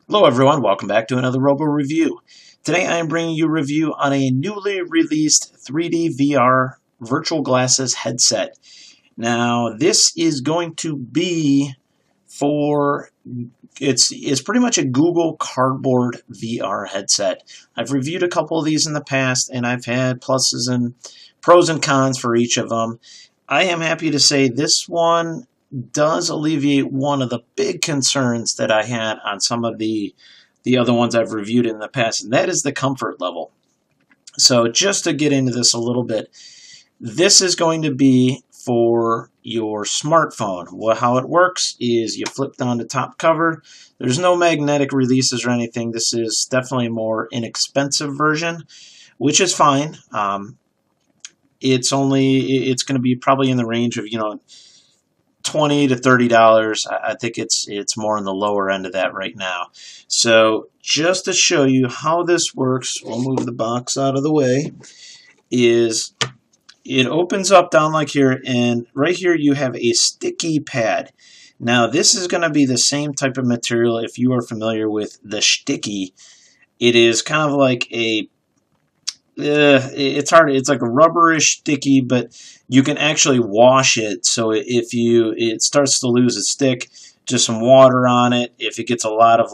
Hello everyone, welcome back to another Robo review. Today I am bringing you a review on a newly released 3D VR virtual glasses headset. Now this is going to be for, it's pretty much a Google Cardboard VR headset. I've reviewed a couple of these in the past and I've had pluses and pros and cons for each of them. I am happy to say this one does alleviate one of the big concerns that I had on some of the other ones I've reviewed in the past, and that is the comfort level. So just to get into this a little bit, this is going to be for your smartphone. Well, how it works is you flip down the top cover. There's no magnetic releases or anything. This is definitely a more inexpensive version, which is fine. It's going to be probably in the range of $20 to $30. I think it's more on the lower end of that right now. So just to show you how this works, we'll move the box out of the way, is it opens up down like here, and right here you have a sticky pad. Now this is going to be the same type of material if you are familiar with the sticky. It is kind of like a it's hard. It's like a rubberish sticky, but you can actually wash it. So if it starts to lose its stick, just some water on it. If it gets a lot of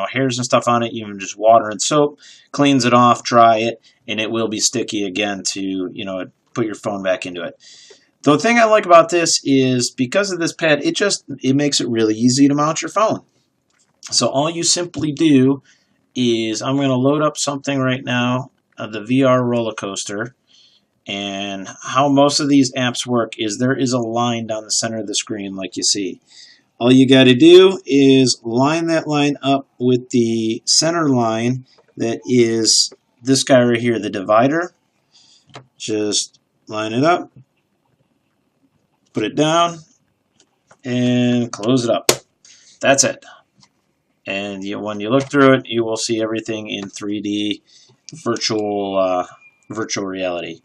hairs and stuff on it, you can just water and soap, cleans it off, dry it, and it will be sticky again to put your phone back into it. The thing I like about this is because of this pad, it makes it really easy to mount your phone. So all you simply do is I'm going to load up something right now. The VR roller coaster, and how most of these apps work is there is a line down the center of the screen like you see. All you got to do is line that line up with the center line that is this guy right here, the divider. Just line it up, put it down, and close it up. That's it. And when you look through it, you will see everything in 3D virtual reality.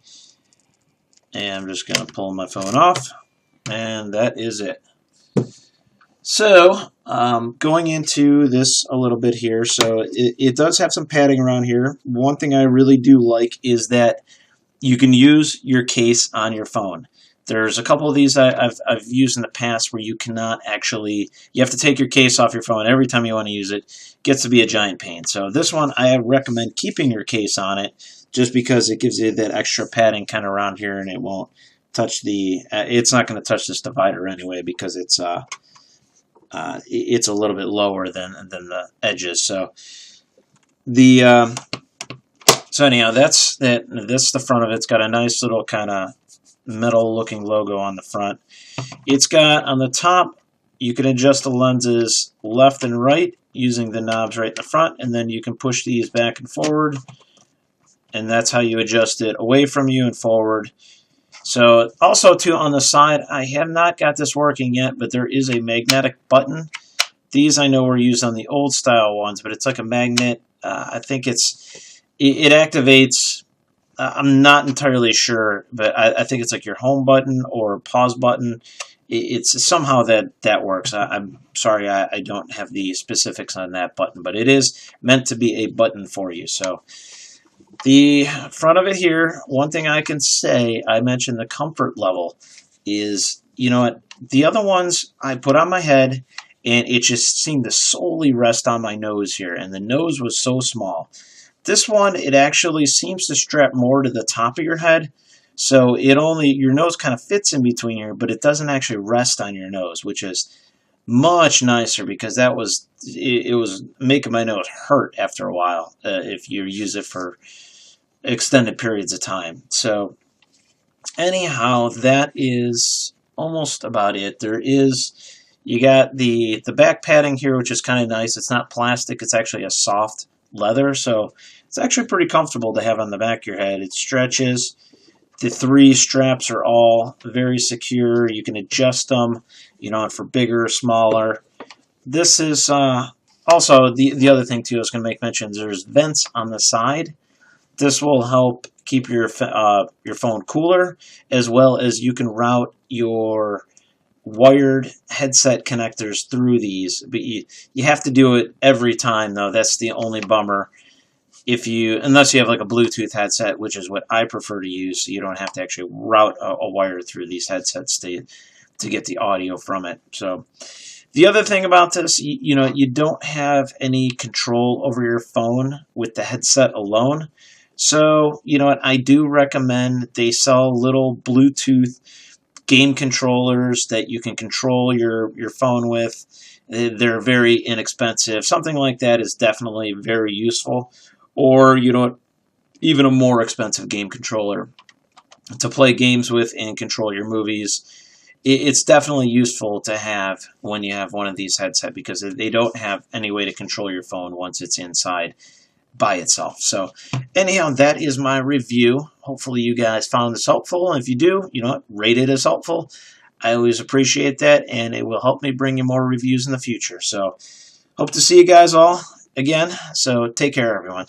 And I'm just going to pull my phone off, and that is it. So going into this a little bit here, so it does have some padding around here. One thing I really do like is that you can use your case on your phone. There's a couple of these I've used in the past where you cannot actually, you have to take your case off your phone every time you want to use it. It gets to be a giant pain. So this one, I recommend keeping your case on it just because it gives you that extra padding kind of around here, and it won't touch it's not going to touch this divider anyway because it's a little bit lower than the edges. So so anyhow, that's the front of it. It's got a nice little kind of metal looking logo on the front. It's got on the top, you can adjust the lenses left and right using the knobs right in the front, and then you can push these back and forward, and that's how you adjust it away from you and forward. So also too, on the side, I have not got this working yet, but there is a magnetic button. These I know were used on the old style ones, but it's like a magnet. I think it activates. I'm not entirely sure, but I think it's like your home button or pause button. It's somehow that works. I'm sorry, I don't have the specifics on that button, but it is meant to be a button for you. So the front of it here, one thing I can say, I mentioned the comfort level, is, the other ones I put on my head, and it just seemed to solely rest on my nose here, and the nose was so small. This one, it actually seems to strap more to the top of your head, so your nose kind of fits in between here, but it doesn't actually rest on your nose, which is much nicer because it was making my nose hurt after a while if you use it for extended periods of time. So anyhow, that is almost about it. You got the back padding here, which is kind of nice. It's not plastic, it's actually a soft leather, so it's actually pretty comfortable to have on the back of your head. It stretches. The 3 straps are all very secure. You can adjust them, for bigger, smaller. This is also the other thing too I was going to make mention is there's vents on the side. This will help keep your phone cooler, as well as you can route your wired headset connectors through these, but you have to do it every time though. That's the only bummer. Unless you have like a Bluetooth headset, which is what I prefer to use, so you don't have to actually route a wire through these headsets to get the audio from it. So the other thing about this, you don't have any control over your phone with the headset alone. So, you know what, I do recommend they sell little Bluetooth game controllers that you can control your phone with. They're very inexpensive. Something like that is definitely very useful. Or, even a more expensive game controller to play games with and control your movies. It's definitely useful to have when you have one of these headsets because they don't have any way to control your phone once it's inside by itself. So anyhow, that is my review. Hopefully you guys found this helpful. And if you do, rate it as helpful. I always appreciate that, and it will help me bring you more reviews in the future. So hope to see you guys all again. So take care, everyone.